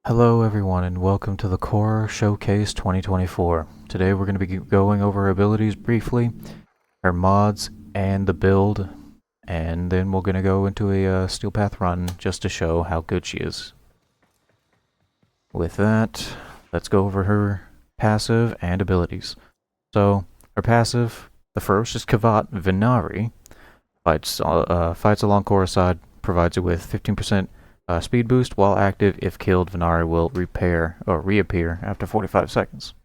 Hello everyone and welcome to the Khora Showcase 2024. Today we're going to be going over her abilities briefly, her mods, and the build, and then we're going to go into a steel path run just to show how good she is. With that, let's go over her passive and abilities. So, her passive, the first is Kavat Vinari, fights along Khora's side, provides it with 15% speed boost while active. If killed, Vinari will reappear after 45 seconds.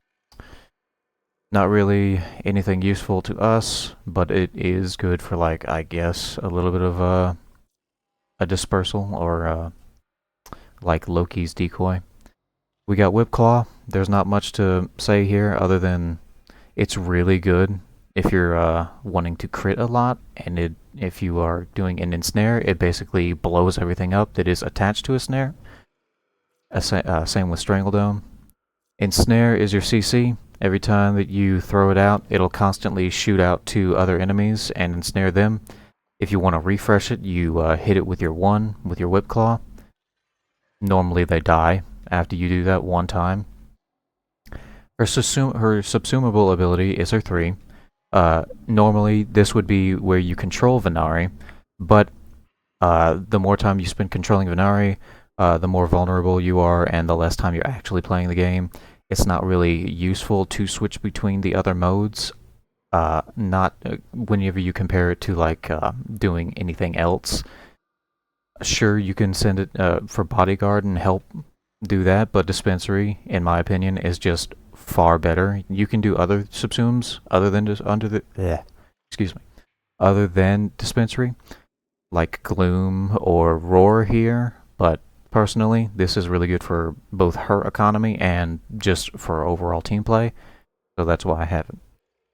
Not really anything useful to us, but it is good for, like, I guess, a little bit of a dispersal, or like Loki's decoy. We got Whip Claw. There's not much to say here other than it's really good if you're wanting to crit a lot, and if you are doing an ensnare, it basically blows everything up that is attached to a snare. Same with Strangle Dome. Ensnare is your CC. Every time that you throw it out, it'll constantly shoot out to other enemies and ensnare them. If you want to refresh it, you hit it with your Whip Claw. Normally they die after you do that one time. Her subsumable ability is her 3. Normally this would be where you control Vinari, but the more time you spend controlling Vinari, the more vulnerable you are and the less time you're actually playing the game. It's not really useful to switch between the other modes, not whenever you compare it to, like, doing anything else. Sure, you can send it for bodyguard and help do that, but dispensary, in my opinion, is just far better. You can do other subsumes other than other than dispensary, like Gloom or Roar here, but personally, this is really good for both her economy and just for overall team play, so that's why I have it.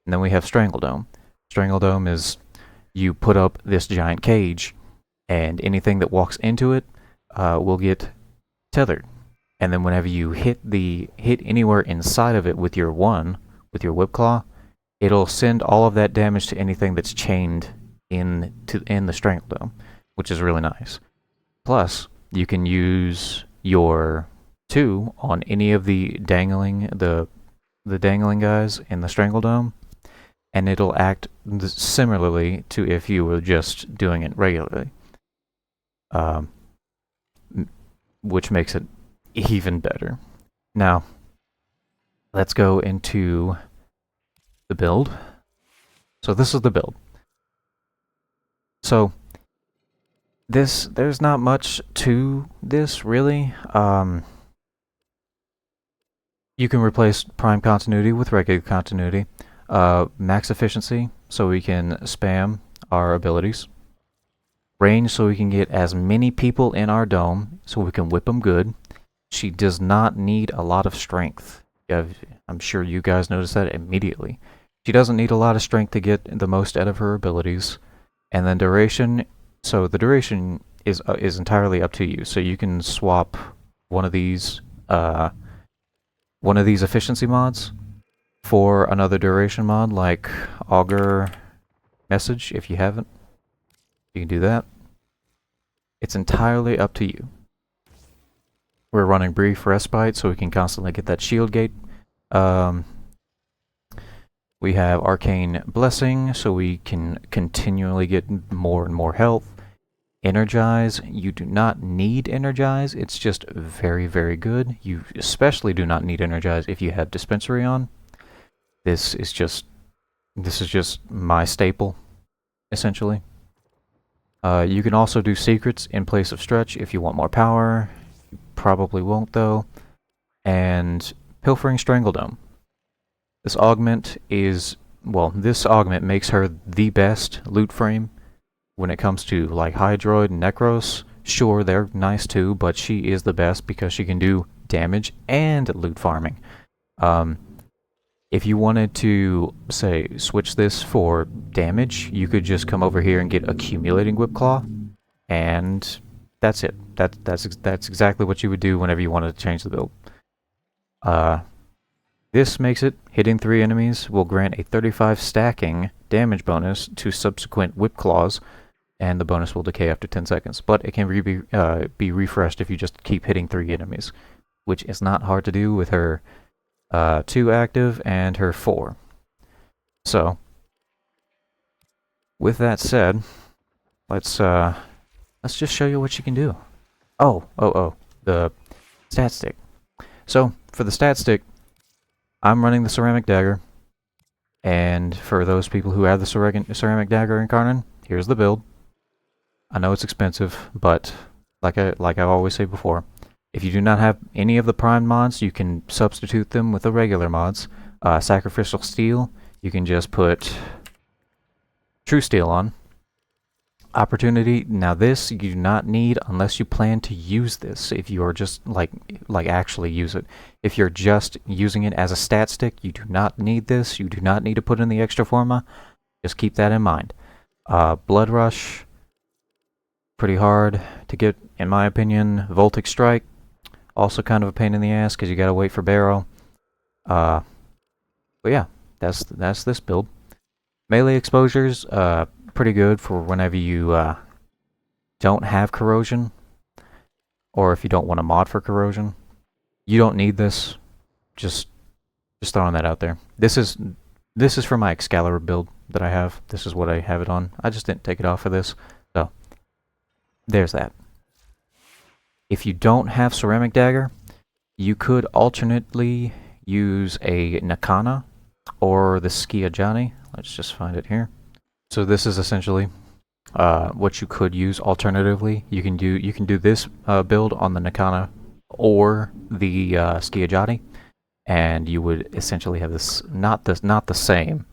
And then we have Strangle Dome. Strangle Dome is, you put up this giant cage, and anything that walks into it will get tethered. And then whenever you hit anywhere inside of it with your Whip Claw, it'll send all of that damage to anything that's chained in the Strangle Dome, which is really nice. Plus, you can use your 2 on any of the dangling guys in the Strangle Dome, and it'll act similarly to if you were just doing it regularly, which makes it even better. Now, let's go into the build. So this is the build. So there's not much to this, really. You can replace prime continuity with regular continuity. Max efficiency, so we can spam our abilities. Range, so we can get as many people in our dome, so we can whip them good. She does not need a lot of strength. I'm sure you guys noticed that immediately. She doesn't need a lot of strength to get the most out of her abilities. And then duration, so the duration is entirely up to you. So you can swap one of these efficiency mods for another duration mod, like Augur Message. If you haven't, you can do that. It's entirely up to you. We're running Brief Respite, so we can constantly get that shield gate. We have Arcane Blessing, so we can continually get more and more health. Energize, you do not need Energize, it's just very, very good. You especially do not need Energize if you have Dispensary on. This is just my staple, essentially. You can also do Secrets in place of Stretch if you want more power. Probably won't, though. And Pilfering Strangle Dome. This augment makes her the best loot frame when it comes to, like, Hydroid and Necros. Sure, they're nice too, but she is the best because she can do damage and loot farming. If you wanted to, say, switch this for damage, you could just come over here and get Accumulating Whip Claw, and that's it. That's exactly what you would do whenever you wanted to change the build. This makes it hitting 3 enemies will grant a 35 stacking damage bonus to subsequent Whip Claws, and the bonus will decay after 10 seconds. But it can be refreshed if you just keep hitting 3 enemies. which is not hard to do with her 2 active and her 4. So, with that said, let's just show you what she can do. Oh, the stat stick. So, for the stat stick, I'm running the ceramic dagger, and for those people who have the ceramic dagger incarnate, here's the build. I know it's expensive, but like I always say before, if you do not have any of the prime mods, you can substitute them with the regular mods. Sacrificial steel, you can just put true steel on. Opportunity, now this you do not need unless you plan to use this. If you are just like actually use it. If you're just using it as a stat stick, you do not need this. You do not need to put in the extra forma. Just keep that in mind. Blood rush, pretty hard to get in my opinion. Voltic strike, also kind of a pain in the ass because you gotta wait for barrel. But yeah, that's this build. Melee exposures, pretty good for whenever you don't have corrosion, or if you don't want to mod for corrosion. You don't need this. Just throwing that out there. This is for my Excalibur build that I have. This is what I have it on. I just didn't take it off for this. So there's that. If you don't have ceramic dagger, you could alternately use a Nakana or the Skiajani. Let's just find it here. So this is essentially what you could use alternatively. You can do this build on the Nakana or the Skiajani, and you would essentially have this not the same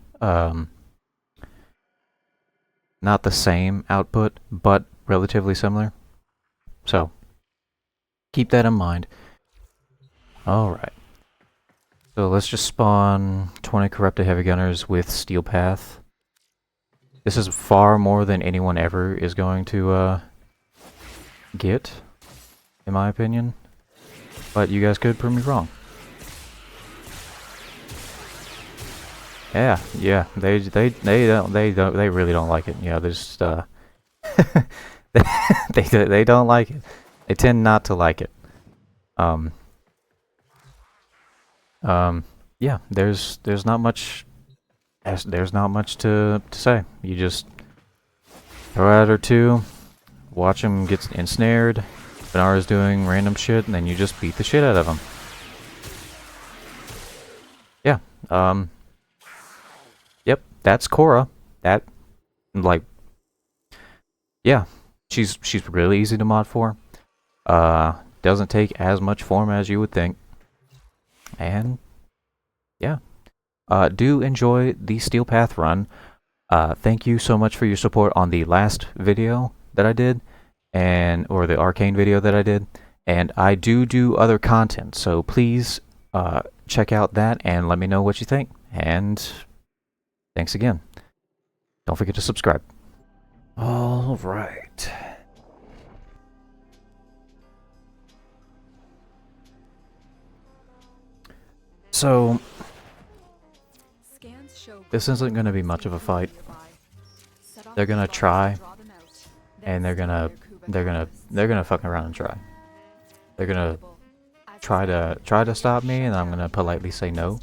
output, but relatively similar. So keep that in mind. All right. So let's just spawn 20 corrupted heavy gunners with steel path. This is far more than anyone ever is going to get, in my opinion. But you guys could prove me wrong. Yeah, they really don't like it. Yeah, they just they don't like it. They tend not to like it. Yeah, there's not much. There's not much to say. You just throw out or two, watch him get ensnared. Benara's doing random shit, and then you just beat the shit out of him. Yeah. Yep. That's Khora. That, like, yeah, she's really easy to mod for. Doesn't take as much form as you would think, and yeah. Do enjoy the Steel Path run. Thank you so much for your support on the last video that I did, or the Arcane video that I did. And I do other content, so please check out that and let me know what you think. And thanks again. Don't forget to subscribe. All right. So this isn't going to be much of a fight. They're going to try, and they're going to fucking around and try. They're going to try to stop me, and I'm going to politely say no.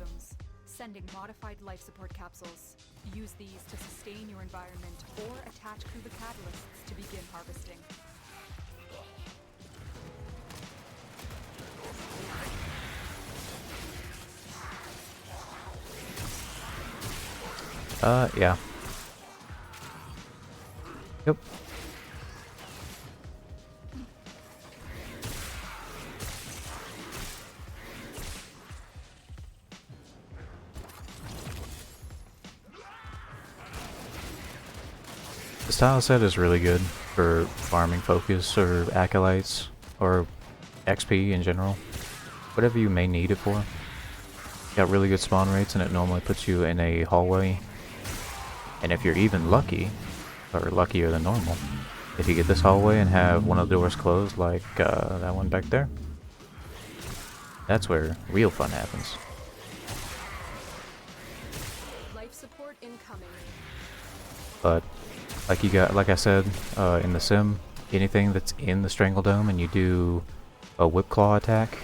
Sending modified life support capsules. Use these to sustain your environment or attach Kuba catalysts to begin harvesting. Yeah. Yep. This tile set is really good for farming focus or acolytes or XP in general. Whatever you may need it for. Got really good spawn rates, and it normally puts you in a hallway. And if you're even lucky, or luckier than normal, if you get this hallway and have one of the doors closed, like that one back there, that's where real fun happens. Life support incoming. But like I said in the sim, anything that's in the Strangle Dome and you do a whip claw attack,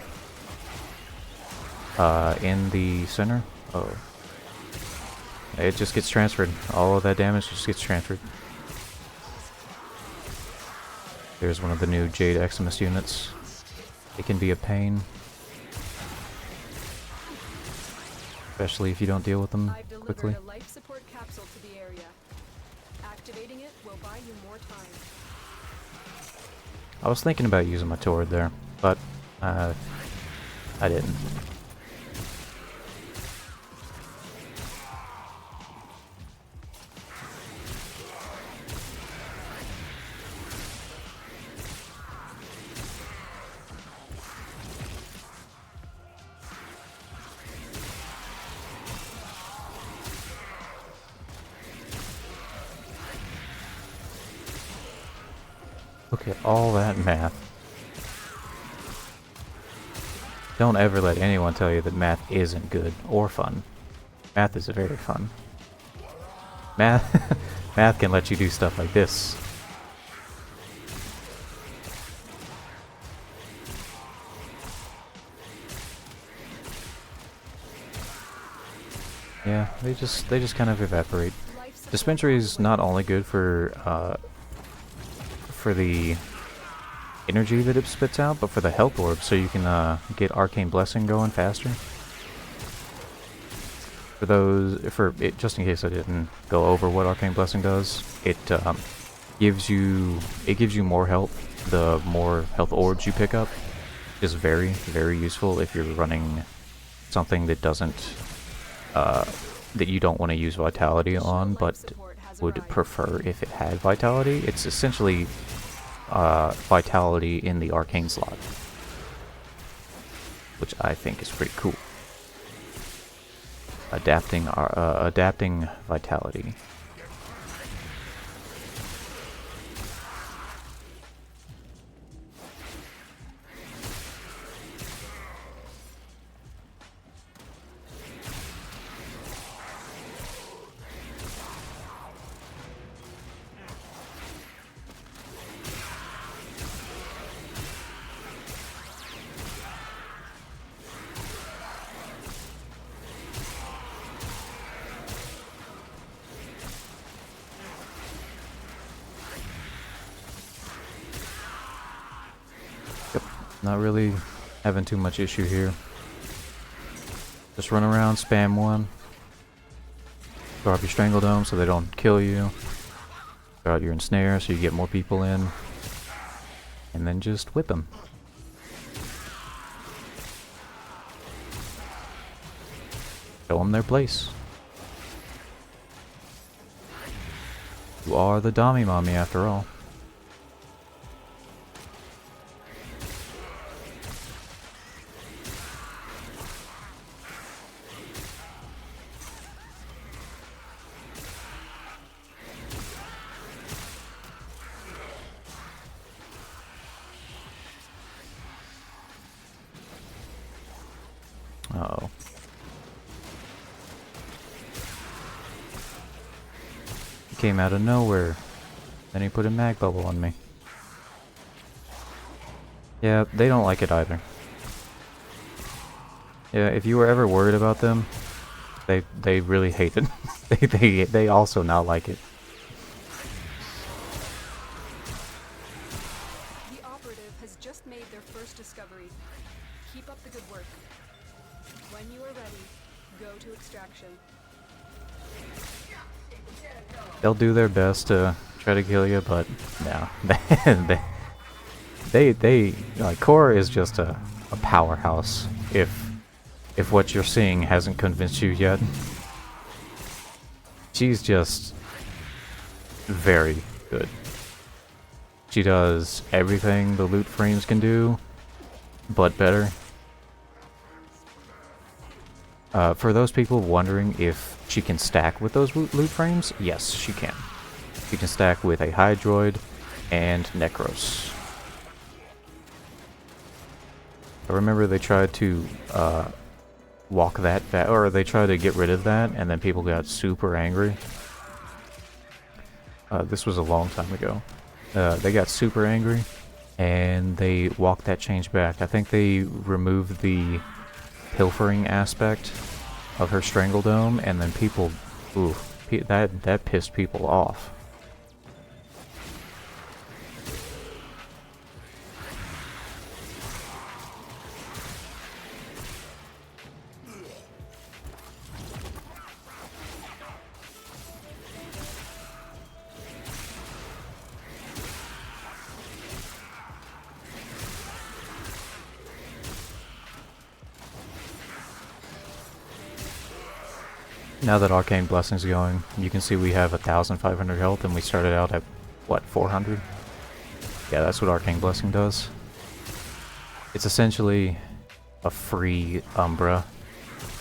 in the center. Oh. It just gets transferred. All of that damage just gets transferred. There's one of the new Jade Eximus units. It can be a pain. Especially if you don't deal with them quickly. I've delivered a life support capsule to the area. Activating it will buy you more time. I was thinking about using my Tord there, but I didn't. Look at all that math. Don't ever let anyone tell you that math isn't good or fun. Math is very fun. Math can let you do stuff like this. Yeah, they just kind of evaporate. Dispensary is not only good for the energy that it spits out, but for the health orb, so you can get Arcane Blessing going faster. For those, just in case I didn't go over what Arcane Blessing does, it gives you more health the more health orbs you pick up. Is very, very useful if you're running something that doesn't that you don't want to use Vitality on, but would prefer if it had Vitality. It's essentially Vitality in the Arcane slot, which I think is pretty cool. Adapting Vitality. Not really having too much issue here. Just run around, spam one. Throw out your Strangle Dome so they don't kill you. Throw out your Ensnare so you get more people in. And then just whip them. Show them their place. You are the Dommy Mommy after all. Uh-oh. He came out of nowhere. Then he put a mag bubble on me. Yeah, they don't like it either. Yeah, if you were ever worried about them, they really hate it. they also not like it. The operative has just made their first discovery. Keep up the good work. When you are ready, go to extraction. They'll do their best to try to kill you, but no. they like, Khora is just a powerhouse. If what you're seeing hasn't convinced you yet, she's just very good. She does everything the loot frames can do, but better. For those people wondering if she can stack with those loot frames, yes, she can. She can stack with a Hydroid and Necros. I remember they tried to walk that back, or they tried to get rid of that, and then people got super angry. This was a long time ago. They got super angry, and they walked that change back. I think they removed the pilfering aspect of her Strangle Dome, and then people, ooh, that pissed people off. Now that Arcane Blessing's going, you can see we have 1,500 health and we started out at, what, 400? Yeah, that's what Arcane Blessing does. It's essentially a free Umbra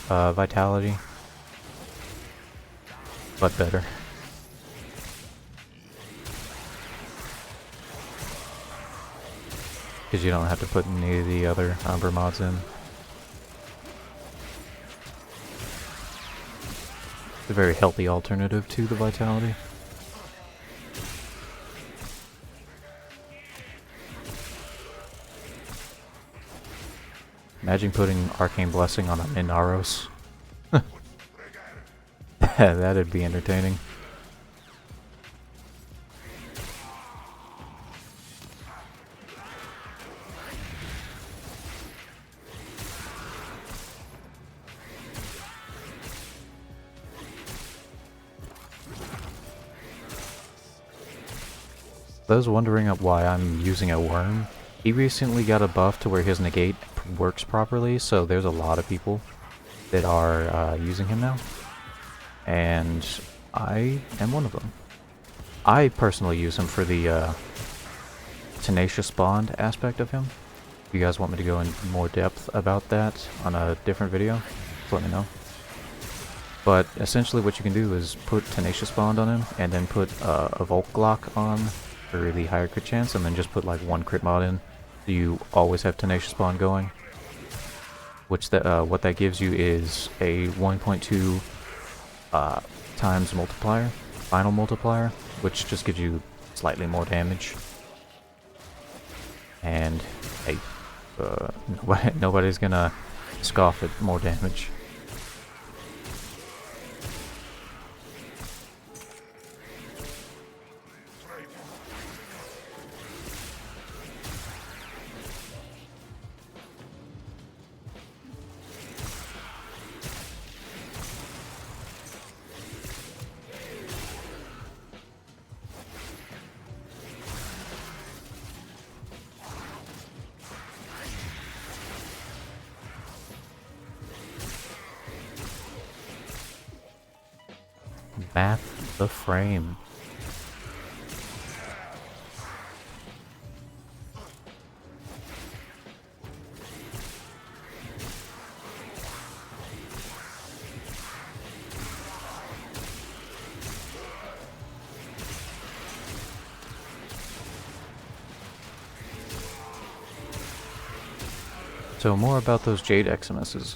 vitality, but better. Because you don't have to put any of the other Umbra mods in. It's a very healthy alternative to the vitality. Imagine putting Arcane Blessing on a Minaros. That'd be entertaining. Those wondering why I'm using a worm, he recently got a buff to where his negate works properly, so there's a lot of people that are using him now, and I am one of them. I personally use him for the tenacious bond aspect of him. If you guys want me to go in more depth about that on a different video, just let me know. But essentially what you can do is put tenacious bond on him, and then put a Volk Glock on for the higher crit chance, and then just put like one crit mod in. So you always have tenacious bond going. Which what that gives you is a 1.2 times multiplier, final multiplier, which just gives you slightly more damage. And hey, nobody's gonna scoff at more damage. Map the frame. So more about those Jade XMSs.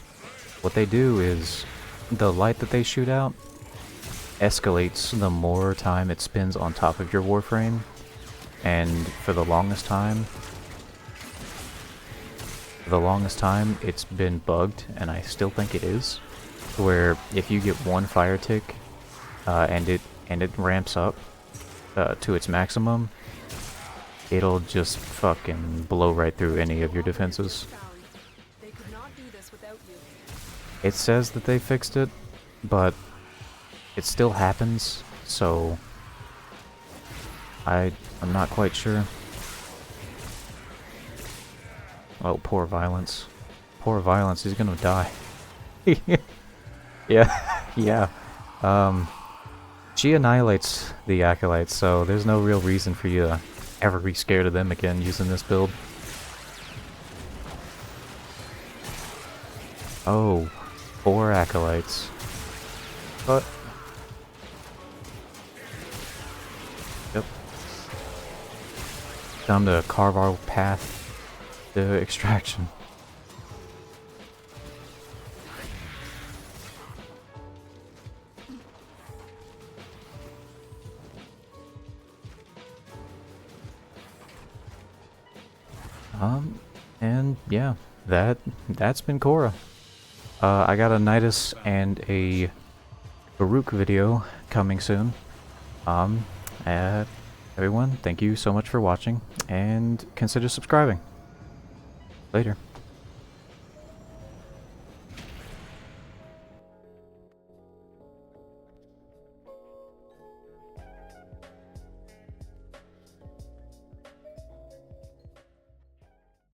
What they do is the light that they shoot out escalates the more time it spins on top of your Warframe, and for the longest time it's been bugged, and I still think it is, where if you get one fire tick and it ramps up to its maximum, it'll just fucking blow right through any of your defenses. They could not do this without you. It says that they fixed it, but it still happens, so I'm not quite sure. Oh, poor Violence. Poor Violence, he's gonna die. Yeah. She annihilates the Acolytes, so there's no real reason for you to ever be scared of them again using this build. Oh, 4 Acolytes. But yep. Time to carve our path to extraction. And yeah, that's been Khora. I got a Nidus and a Baruch video coming soon. Everyone, thank you so much for watching, and consider subscribing. Later.